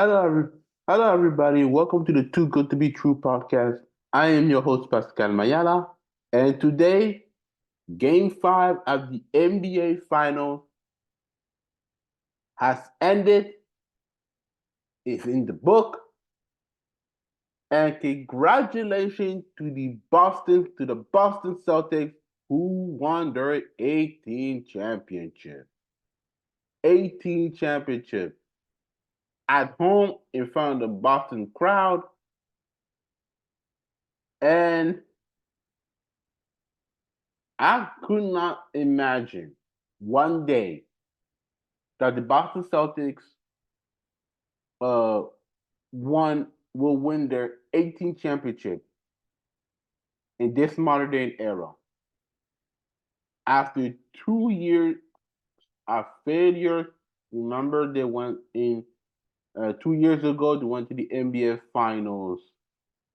Hello, hello, everybody. Welcome to the Too Good to Be True podcast. I am your host, Pascal Mayala, and today, Game 5 of the NBA Finals has ended. It's in the book, and congratulations to the Boston Celtics who won their 18th championship. 18 championship at home in front of the Boston crowd, and I could not imagine one day that the Boston Celtics uh will win their 18th championship in this modern day era after 2 years of failure. Remember, they went in 2 years ago. They went to the NBA Finals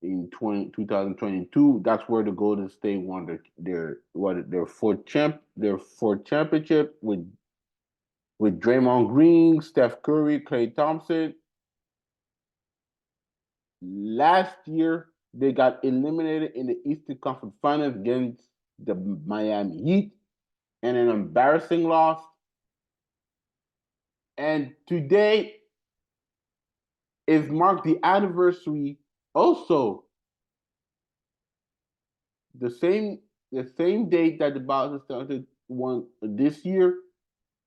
in 2022. That's where the Golden State won their fourth championship with Draymond Green, Steph Curry, Klay Thompson. Last year, they got eliminated in the Eastern Conference Finals against the Miami Heat in an embarrassing loss. And today is marked the anniversary. Also, the same the same date that the Boston Celtics won this year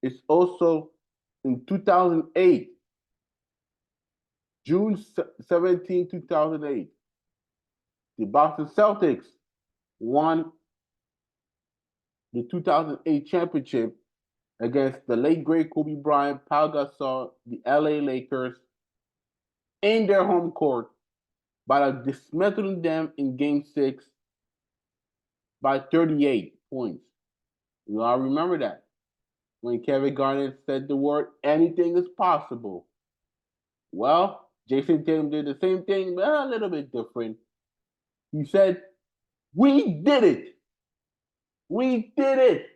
is also in 2008, June 17, 2008. The Boston Celtics won the 2008 championship against the late great Kobe Bryant, Pau Gasol, the LA Lakers in their home court by dismantling them in Game 6 by 38 points. You all remember that when Kevin Garnett said the word, anything is possible. Well, Jason Tatum did the same thing, but a little bit different. He said, we did it. We did it.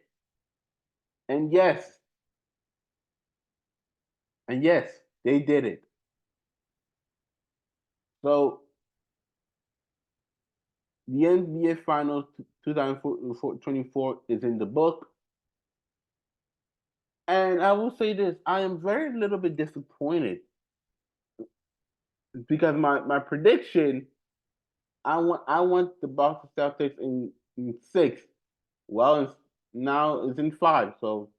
And yes, and yes, they did it. So the NBA Finals 2024 is in the book. And I will say this, I am very little bit disappointed because my prediction, I want the Boston Celtics in six. Well, now it's in five. So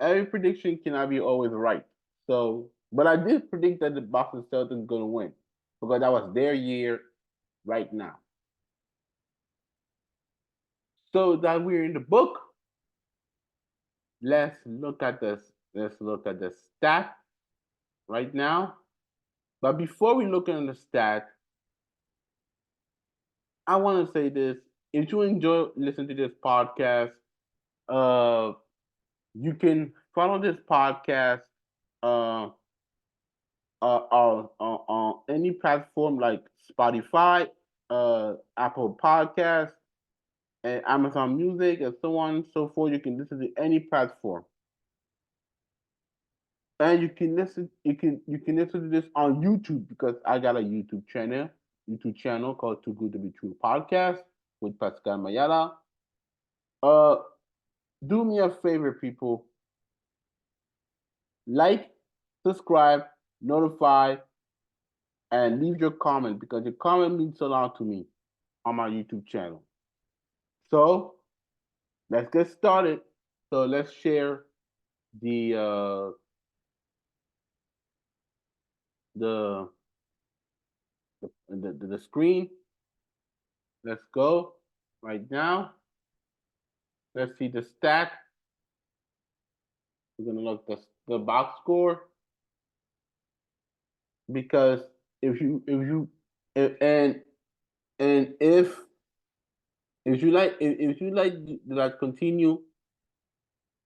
every prediction cannot be always right. So, but I did predict that the Boston Celtics gonna win because that was their year right now. So that we're in the book, let's look at this. Let's look at the stat right now. But before we look at the stat, I want to say this. If you enjoy listening to this podcast, uh, you can follow this podcast uh, on any platform like Spotify, Apple Podcasts, and Amazon Music, and so on and so forth. You can listen to any platform, and you can listen to this on YouTube because I got a YouTube channel called Too Good to Be True Podcast with Pascal Mayala. Uh, do me a favor, people. Like, subscribe, notify, and leave your comment because your comment means a lot to me on my YouTube channel. So let's get started. So let's share the uh, the, the screen. Let's go right now. Let's see the stat. We're gonna look the box score because and if you like that continue,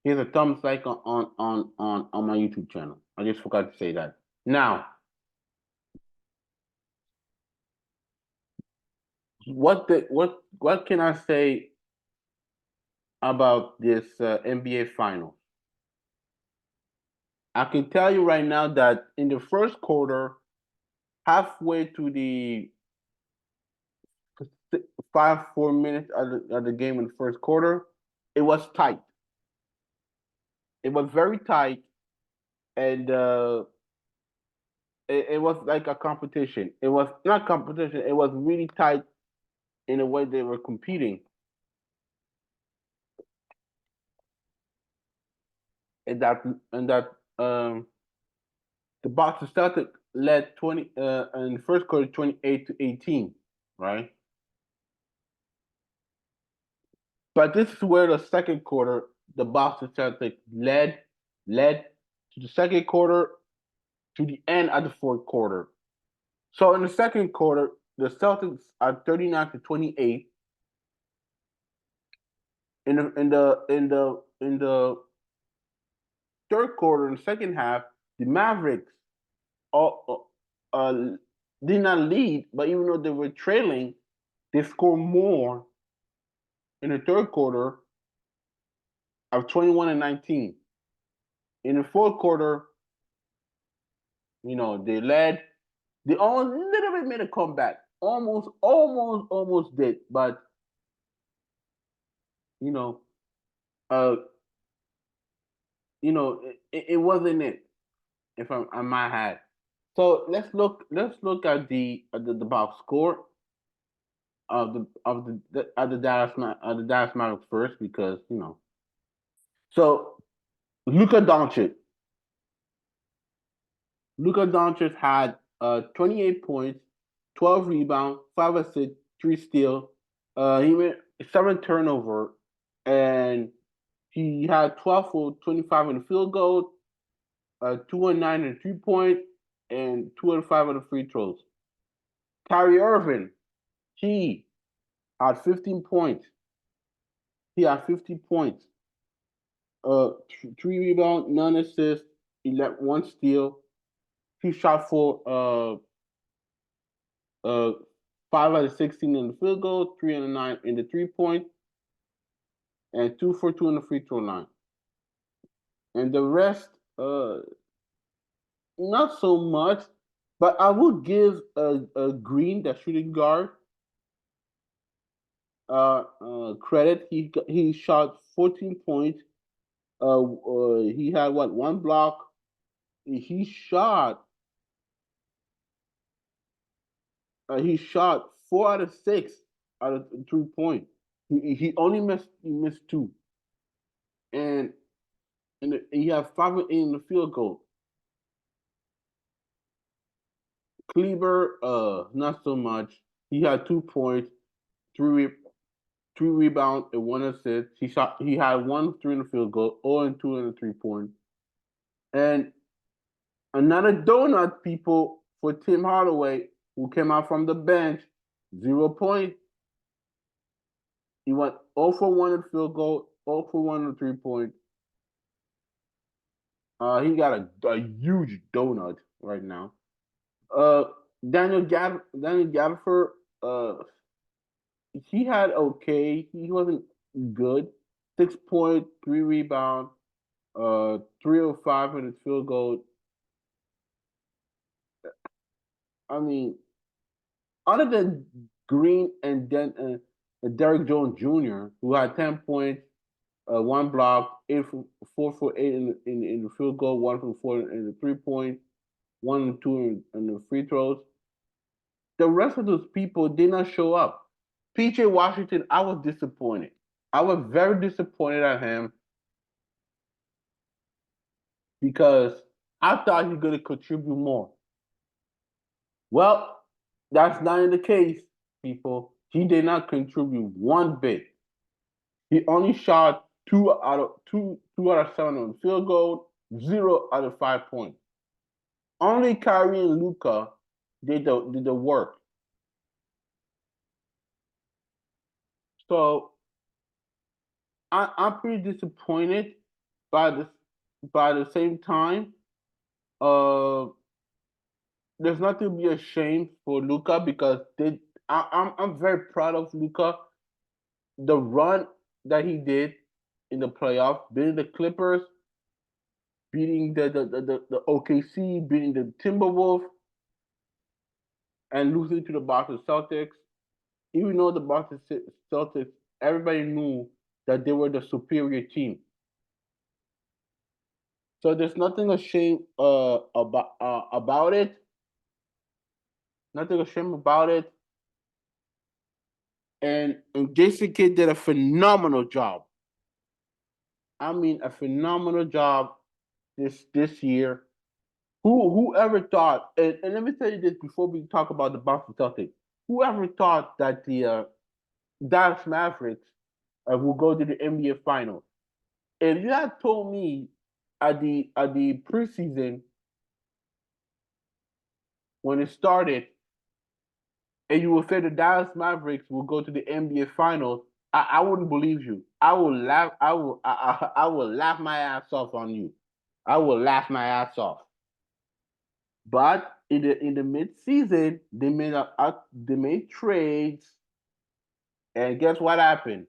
here's a thumbs like on my YouTube channel. I just forgot to say that. Now, what can I say about this NBA Finals? I can tell you right now that in the first quarter, halfway to the 4 minutes of the game in the first quarter, it was tight. It was very tight, and it was like a competition. It was not competition. It was really tight in the way they were competing, and that um, the Boston Celtics led 20 in the first quarter 28-18, right? But this is where the second quarter the Boston Celtics led to the second quarter to the end of the fourth quarter. So in the second quarter, the Celtics are 39-28. In the third quarter, in the second half, the Mavericks uh, uh, uh, did not lead, but even though they were trailing, they scored more in the third quarter of 21-19. In the fourth quarter, they led. They almost little bit made a comeback. Almost did, but you know, uh, it wasn't it. If I might have. So let's look at the box score of the Dallas Mavericks first because. So Luka Doncic. Luka Doncic had 28 points, 12 rebounds, 5 assists, 3 steals. He made 7 turnover, and he had 12 for 25 in the field goal, 2 and 9 in the 3-point, and 2 and 5 on the free throws. Kyrie Irving, he had 15 points. He had 50 points, 3 rebounds, none assists, 1 steal. He shot for 5 out of 16 in the field goal, 3 out of 9 in the 3-point, and 2 for 2 in the free throw line. And the rest, not so much, but I would give a Green, the shooting guard, credit. He shot 14 points. He had one block. He shot. He shot 4 out of 6 out of 3 point. He only missed 2, and he had 5 in the field goal. Kleber, not so much. He had 2 points, three rebounds, and 1 assist. He had 1 3 in the field goal, 0 and 2 in the 3-point. And another donut, people, for Tim Hardaway, who came out from the bench, 0 points. He went 0 for 1 in the field goal, 0 for 1 in the 3-point. He got a huge donut right now. Daniel Gafford, he had okay. He wasn't good. 6 point, 3 rebound, 305 in his field goal. I mean, other than Green and Derrick Jones Jr., who had 10 points, 1 block, 4 for 8 in the field goal, 1 for 4 in the 3-point, 1 and 2 in the free throws. The rest of those people did not show up. PJ Washington, I was disappointed. I was very disappointed at him because I thought he was going to contribute more. Well, that's not in the case, people. He did not contribute one bit. He only shot 2 out of 7 on the field goal, 0 out of 5 points. Only Kyrie and Luka did the work. So I'm pretty disappointed. By the same time, uh, there's nothing to be ashamed for Luka because I'm very proud of Luka. The run that he did in the playoffs, beating the Clippers, beating the OKC, beating the Timberwolves, and losing to the Boston Celtics. Even though the Boston Celtics, everybody knew that they were the superior team. So there's nothing ashamed about it. Nothing ashamed about it. And Jason Kidd did a phenomenal job. I mean, a phenomenal job this year. Whoever thought? And let me tell you this before we talk about the Boston Celtics. Whoever thought that the Dallas Mavericks will go to the NBA Finals? If you had told me at the preseason when it started, and you would say the Dallas Mavericks will go to the NBA Finals, I wouldn't believe you. I will laugh. I will laugh my ass off on you. I will laugh my ass off. But in the mid season, they made trades, and guess what happened?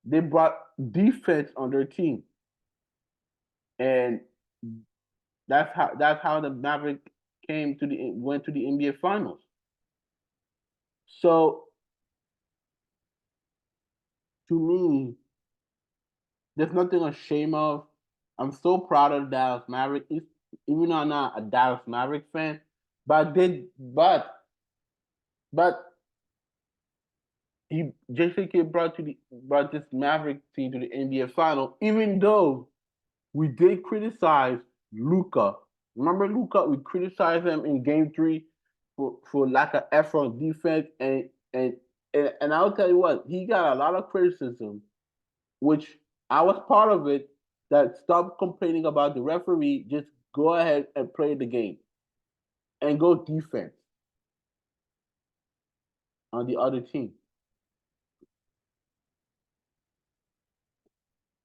They brought defense on their team, and that's how the Mavericks went to the NBA Finals. So to me, there's nothing ashamed of. I'm so proud of the Dallas Mavericks, even though I'm not a Dallas Mavericks fan. But but Jason Kidd brought this Maverick team to the NBA Final, even though we did criticize Luka. Remember Luka? We criticized him in Game 3 for lack of effort on defense, and I'll tell you what, he got a lot of criticism, which I was part of it. That stop complaining about the referee, just go ahead and play the game and go defense on the other team.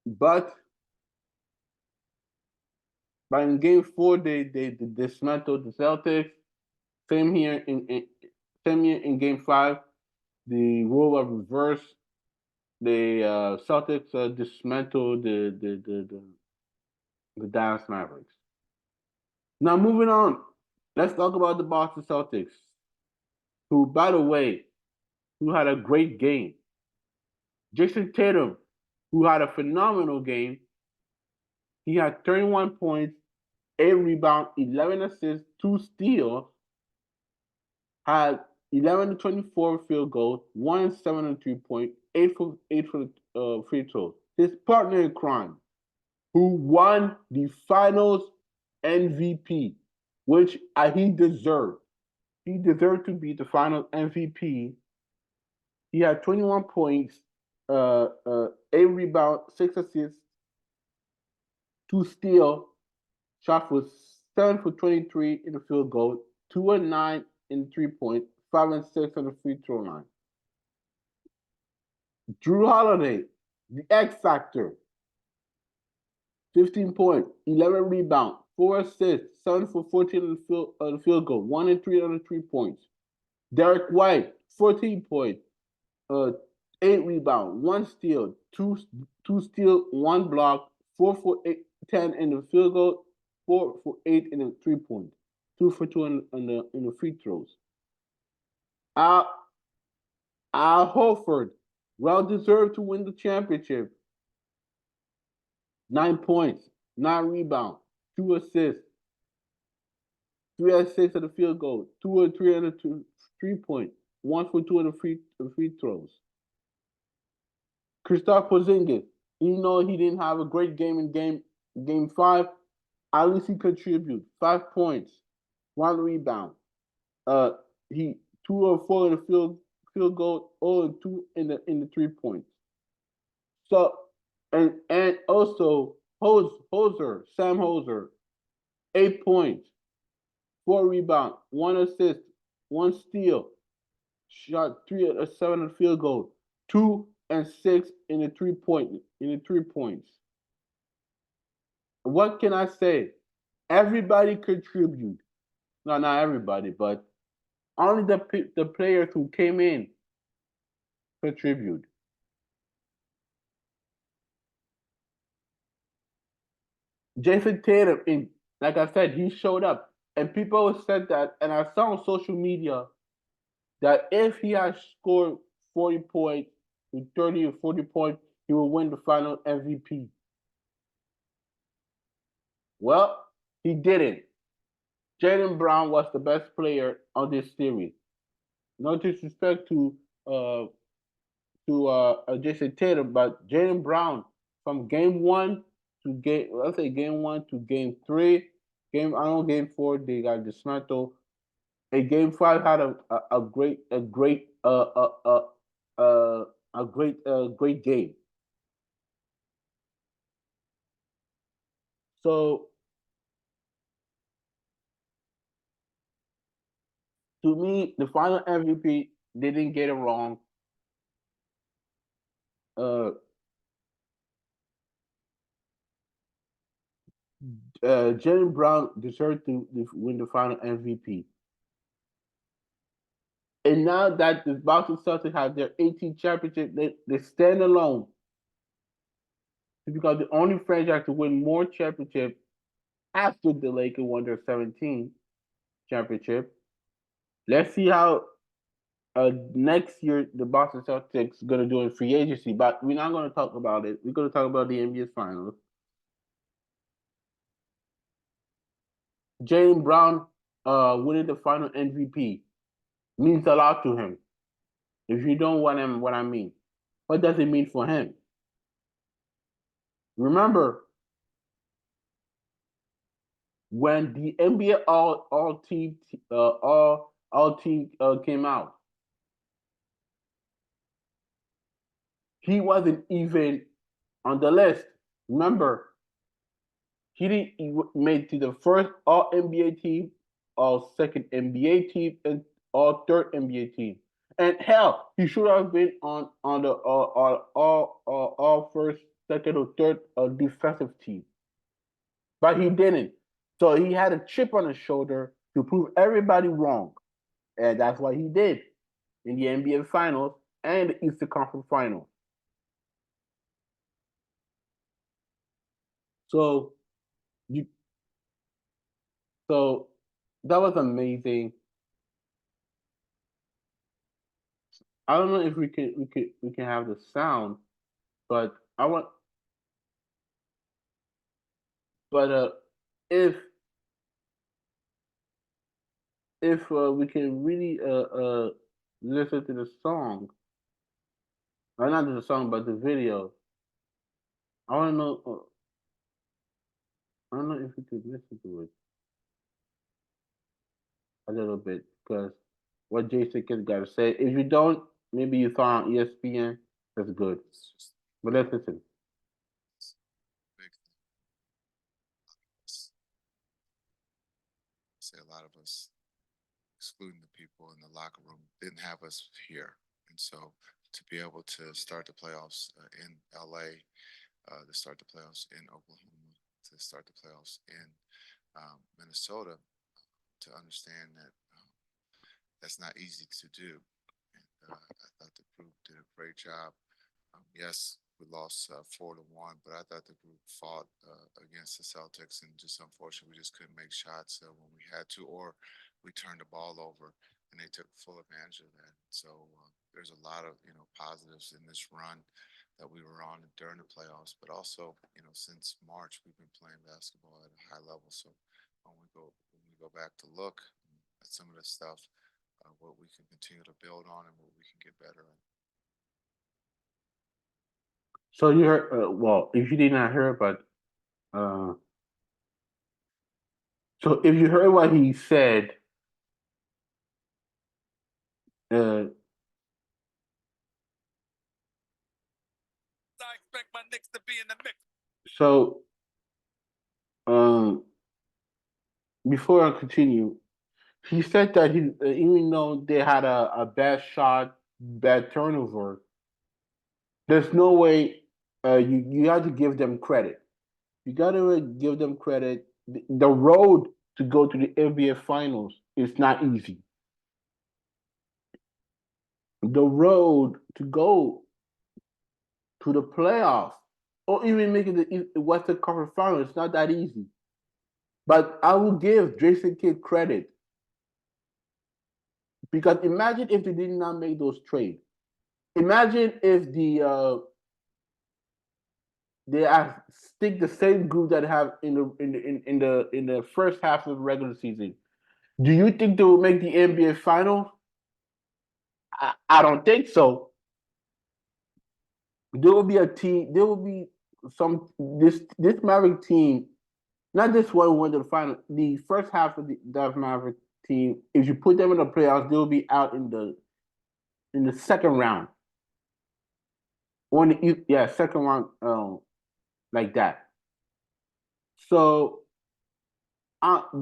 But in Game 4, they dismantled the Celtics. Same here in Game 5, the role was reversed. The Celtics dismantled the Dallas Mavericks. Now moving on, let's talk about the Boston Celtics, who, by the way, who had a great game. Jason Tatum, who had a phenomenal game. He had 31 points, 8 rebounds, 11 assists, 2 steals, had 11 to 24 field goals, 1 and 7 on 3-point, 8 for free throws. His partner in crime, who won the Finals MVP, which he deserved. He deserved to be the Finals MVP. He had 21 points, 8 rebounds, 6 assists, 2 steals, shot for 7 for 23 in the field goal, 2 and 9 in 3-point, 5 and 6 on the free throw line. Drew Holiday, the X Factor, 15 points, 11 rebounds, 4 assists, 7 for 14 on the field goal, 1 and 3 on the 3 points. Derek White, 14 points, 8 rebounds, 1 steal, 2 steal, 1 block, 4 for 10 in the field goal, 4 for 8 in the 3-point, 2 for 2 in the free throws. Al Horford, well deserved to win the championship. 9 points, 9 rebounds, 2 assists, 3 assists at the field goal, 2 or 3 on the 3-point, 1 for 2 on the free throws. Kristaps Porzingis, even though he didn't have a great game in game 5, at least he contributed 5 points, 1 rebound. He 2 or 4 in the field goal, 0 and 2 in the 3 points. So and also Sam Hoser, 8 points, 4 rebounds, 1 assist, 1 steal, shot 3 or 7 on the field goal, 2 and 6 in the 3 points. What can I say? Everybody contribute. No, not everybody, but only the players who came in contribute. Jason Tatum, like I said, he showed up, and people said that, and I saw on social media that if he had scored 40 points, 30 or 40 points, he would win the final MVP. Well, he didn't. Jaylen Brown was the best player on this series. No disrespect uh, to Jason Tatum, but Jaylen Brown from game one to game, let's say game one to game three, I know game four they got dismantled. And game five had a great game. So to me, the final MVP they didn't get it wrong. Uh, Jalen Brown deserved to win the final MVP. And now that the Boston Celtics have their 18th championship, they stand alone because the only franchise to win more championships after the Lakers won their 17th championship. Let's see how next year the Boston Celtics gonna do in free agency, but we're not gonna talk about it. We're gonna talk about the NBA Finals. Jaylen Brown winning the final MVP means a lot to him. If you don't want him, what I mean, what does it mean for him? Remember when the NBA all team came out, he wasn't even on the list. Remember, he didn't make to the first All NBA team, All second NBA team, and All third NBA team. And hell, he should have been on the all first, second, or third defensive team, but he didn't. So he had a chip on his shoulder to prove everybody wrong, and that's what he did in the NBA Finals and the Eastern Conference Finals. So you, so that was amazing. I don't know if we can have the sound, but I want but if we can really listen to the song, or not to the song but the video. I want to know. I don't know if we could listen to it a little bit because what Jason Kidd got to say. If you don't, maybe you saw on ESPN. That's good. But let's listen. Say a lot of us, excluding the people in the locker room, didn't have us here. And so to be able to start the playoffs in LA, to start the playoffs in Oklahoma, to start the playoffs in Minnesota, to understand that that's not easy to do. And I thought the group did a great job. Yes, we lost 4-1, but I thought the group fought against the Celtics, and just unfortunately, we just couldn't make shots when we had to, or we turned the ball over, and they took full advantage of that. So there's a lot of positives in this run that we were on during the playoffs, but also since March we've been playing basketball at a high level. So when we go back to look at some of the stuff, what we can continue to build on and what we can get better at. So you heard, well, if you did not hear, but uh, so if you heard what he said, uh, I expect my Knicks to be in the mix. so um, before I continue, he said that even though they had a bad shot, bad turnover, there's no way you have to give them credit. You got to give them credit. The road to go to the NBA Finals is not easy. The road to go to the playoffs or even making the Western Conference Final. It's not that easy. But I will give Jason Kidd credit because imagine if they did not make those trades. Imagine if they have stick the same group that have in the first half of the regular season. Do you think they will make the NBA Finals? I don't think so. There will be a team. There will be this Maverick team. Not this one went to the final. The first half of the Dallas Maverick team. If you put them in the playoffs, they'll be out in the second round. Second round, like that. So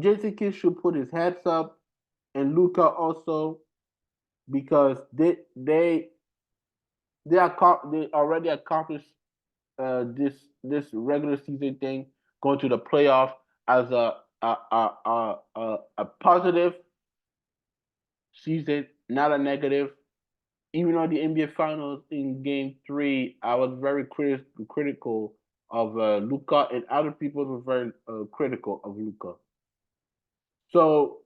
Jason Kidd should put his heads up, and Luca also because they already accomplished this regular season thing, going to the playoff as a positive season, not a negative. Even on the NBA Finals in Game Three, I was very critical of Luca, and other people were very critical of Luca. So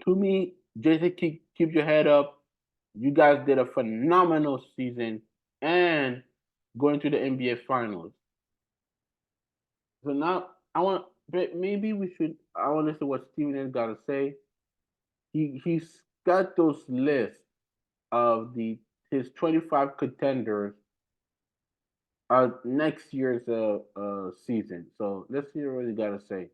to me, Jason, keep your head up. You guys did a phenomenal season and going to the NBA Finals. So now maybe we should. I want to listen to what Steven has got to say. He's got those lists of the his 25 contenders next year's season. So let's hear what he got to say.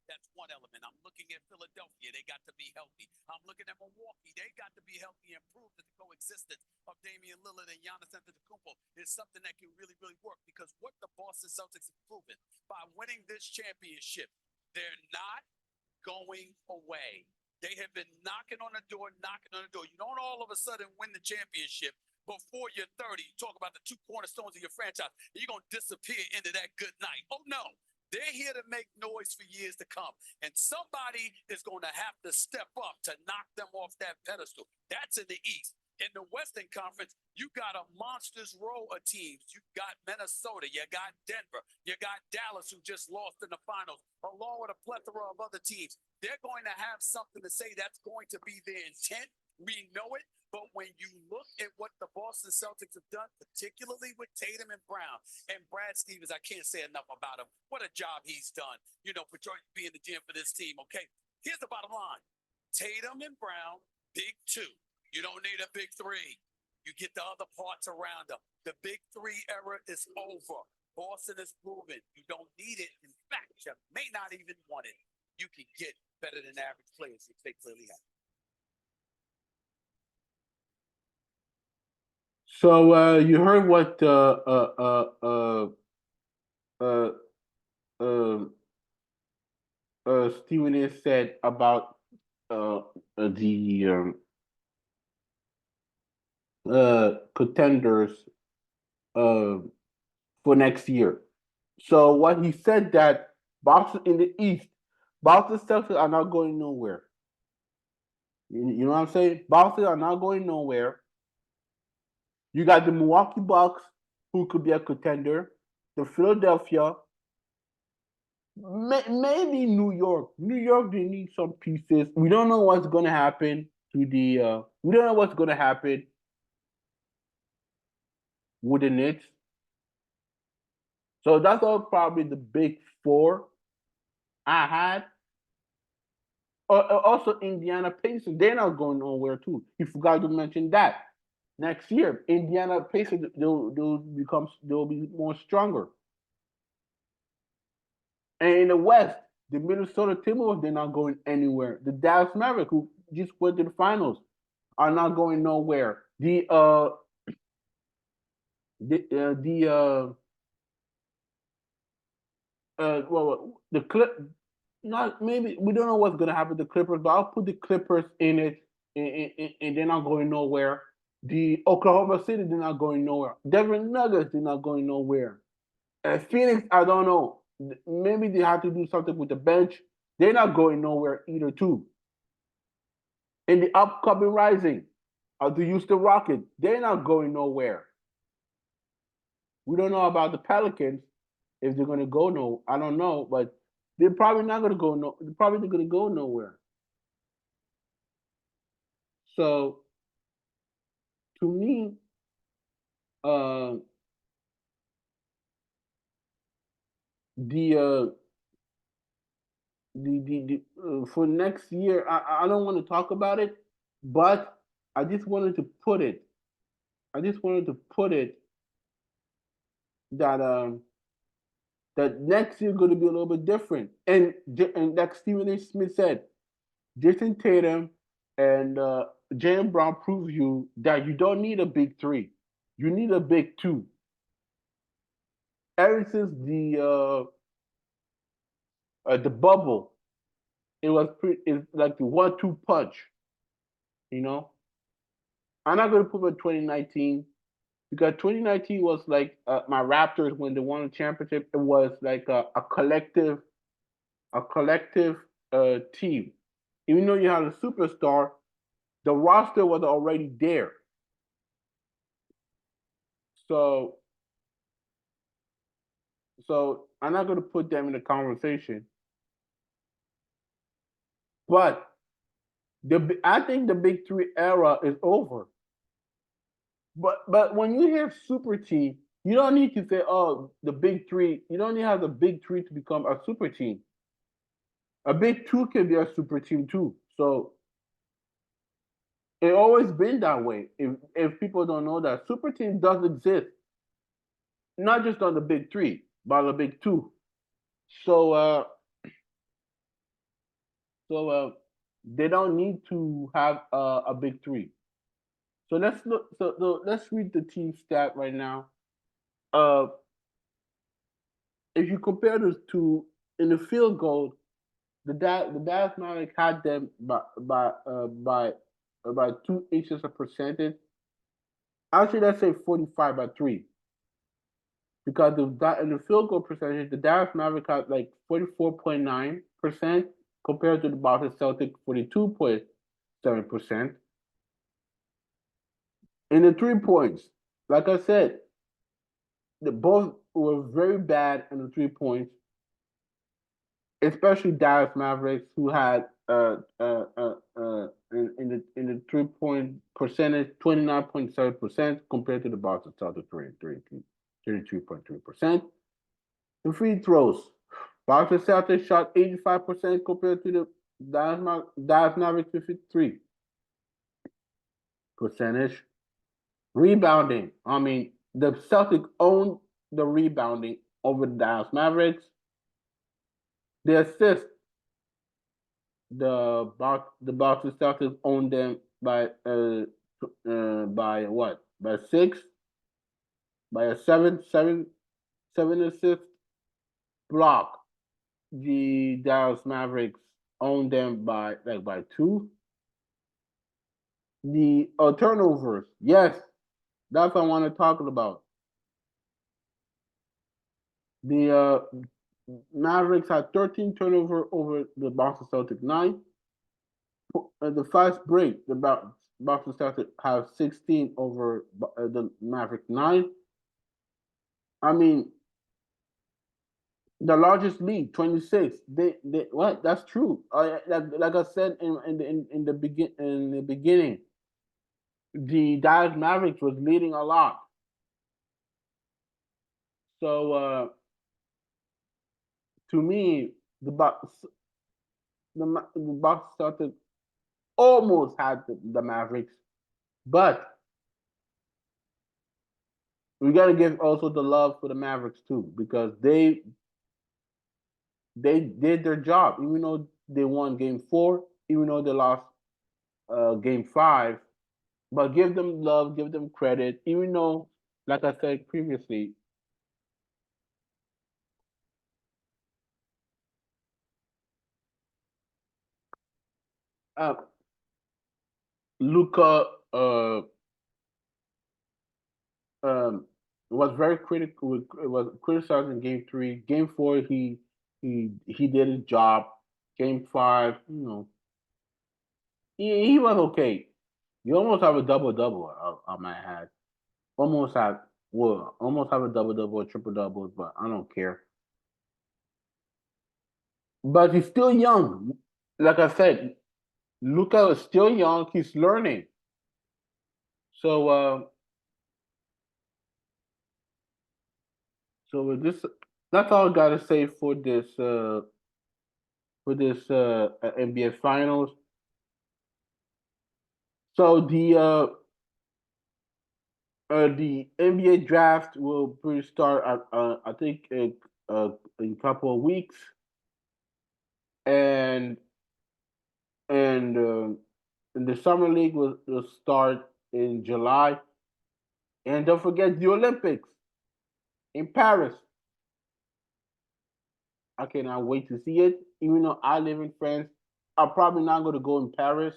That's one element. I'm looking at Philadelphia. They got to be healthy. I'm looking at Milwaukee. They got to be healthy and prove that the coexistence of Damian Lillard and Giannis Antetokounmpo is something that can really, really work. Because what the Boston Celtics have proven by winning this championship, they're not going away. They have been knocking on the door, knocking on the door. You don't all of a sudden win the championship before you're 30. You talk about the two cornerstones of your franchise, and you're going to disappear into that good night. Oh, no. They're here to make noise for years to come. And somebody is going to have to step up to knock them off that pedestal. That's in the East. In the Western Conference, you got a monstrous row of teams. You got Minnesota, you got Denver, you got Dallas, who just lost in the finals, along with a plethora of other teams. They're going to have something to say. That's going to be their intent. We know it. But when you look at what the Boston Celtics have done, particularly with Tatum and Brown and Brad Stevens, I can't say enough about him. What a job he's done, for being the GM for this team, okay? Here's the bottom line. Tatum and Brown, big two. You don't need a big three. You get the other parts around them. The big three era is over. Boston is proven. You don't need it. In fact, you may not even want it. You can get better than average players if they clearly have. So you heard what Stephen A. said about the contenders uh, for next year. So what he said that Boston in the East, Boston Celtics are not going nowhere. You know what I'm saying? Boston are not going nowhere. You got the Milwaukee Bucks, who could be a contender. The Philadelphia, maybe New York. New York, they need some pieces. We don't know what's going to happen to the. We don't know what's going to happen with the Knicks. So that's all probably the big four I had. Also, Indiana Pacers, they're not going nowhere too. You forgot to mention that. Next year, Indiana Pacers they'll be more stronger. And in the West, the Minnesota Timberwolves, they're not going anywhere. The Dallas Mavericks, who just went to the finals, are not going nowhere. The clip, not maybe we don't know what's gonna happen to the Clippers, but I'll put the Clippers in it, and they're not going nowhere. The Oklahoma City, they're not going nowhere. Denver Nuggets, they're not going nowhere. Phoenix, I don't know. Maybe they have to do something with the bench. They're not going nowhere either, too. In the upcoming Rising, the Houston Rockets. They're not going nowhere. We don't know about the Pelicans if they're going to go no. I don't know, but they're probably not going to go no. They're probably not going to go nowhere. So to me, uh, the uh, for next year, I don't want to talk about it, but I just wanted to put it. I just wanted to put it that that next year going to be a little bit different. And like Stephen A. Smith said, Jason Tatum and Jaylen Brown proves you that you don't need a big three. You need a big two. Ever since the bubble, it's like the 1-2 punch. You know, I'm not gonna put it 2019 because 2019 was like my Raptors when they won the championship. It was like a collective team. Even though you had a superstar, the roster was already there. So I'm not going to put them in the conversation. But I think the big three era is over. But when you hear super team, you don't need to say, oh, the big three. You don't need to have the big three to become a super team. A big two can be a super team too. So it always been that way. If people don't know that, super team does exist, not just on the big three, but on the big two. So they don't need to have a big three. So let's look. So let's read the team stat right now. Uh, if you compare those two in the field goal, the Dallas Mavericks had them by 2 inches of percentage. Actually, let's say 45-3 because in the field goal percentage, the Dallas Mavericks had like 44.9% compared to the Boston Celtics 42.7%. In the 3 points, like I said, both were very bad in the 3 points, especially Dallas Mavericks, who had in the 3 point percentage 29.7% compared to the Boston Celtics 32.3%. The free throws, Boston Celtics shot 85% compared to the Dallas Mavericks 53 percentage. Rebounding, I mean, the Celtics owned the rebounding over the Dallas Mavericks. The assist, the Boston Celtics owned them by what? By six, by a seven assist block. The Dallas Mavericks owned them by two. The turnovers, yes, that's what I want to talk about. The Mavericks had 13 turnover over the Boston Celtics 9. The fast break, the Boston Celtics have 16 over the Mavericks 9. I mean, the largest lead 26. They what? That's true. Like I said in the beginning, the Dallas Mavericks was leading a lot. So to me, the Boston Celtics almost had the Mavericks, but we got to give also the love for the Mavericks too because they did their job even though they won Game 4, even though they lost Game 5. But give them love, give them credit, even though, like I said previously, uh, Luca um, was very critical. Was criticized in Game 3. Game 4, he did his job. Game 5, he was okay. You almost have a double double. I might add. Almost have a double double or triple doubles, but I don't care. But he's still young. Like I said, Luca is still young. He's learning. So, with this, that's all I gotta say for this NBA Finals. So the NBA draft will pretty start at I think in a couple of weeks, and and the summer league will start in July. And don't forget the Olympics in Paris. I cannot wait to see it. Even though I live in France, I'm probably not going to go in Paris.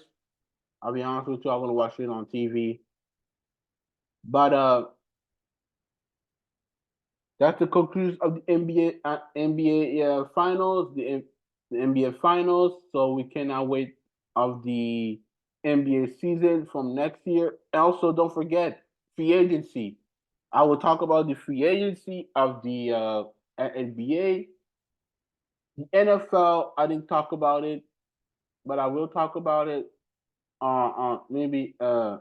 I'll be honest with you. I'm going to watch it on TV. But that's the conclusion of the NBA finals, the NBA finals. So we cannot wait of the NBA season from next year. Also, don't forget free agency. I will talk about the free agency of the NBA. The NFL, I didn't talk about it, but I will talk about it maybe um,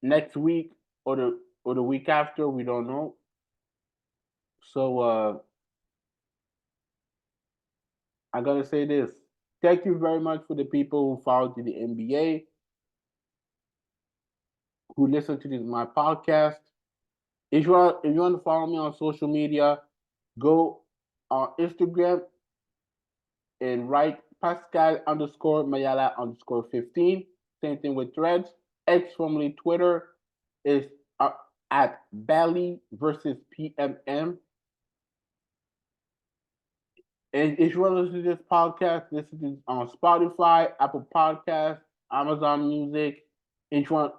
next week or the week after. We don't know. So I gotta say this. Thank you very much for the people who followed the NBA, who listen to my podcast. If you want to follow me on social media, go on Instagram and write Pascal underscore Mayala underscore 15. Same thing with Threads. X, formerly Twitter, is at Bally versus PMM. And if you want to listen to this podcast, listen to on Spotify, Apple Podcasts, Amazon Music. If you want,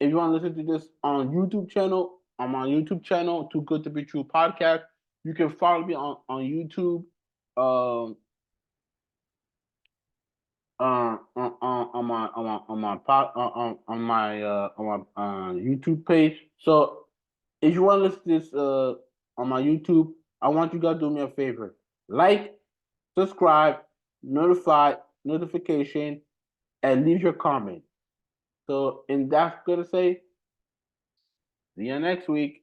if you want to listen to this on YouTube channel, on my YouTube channel, Too Good to Be True podcast, you can follow me on YouTube. Um, on my YouTube page. So if you want to listen to this on my YouTube, I want you guys to do me a favor: like, subscribe, notification, and leave your comment. So, and that's gonna say, see you next week.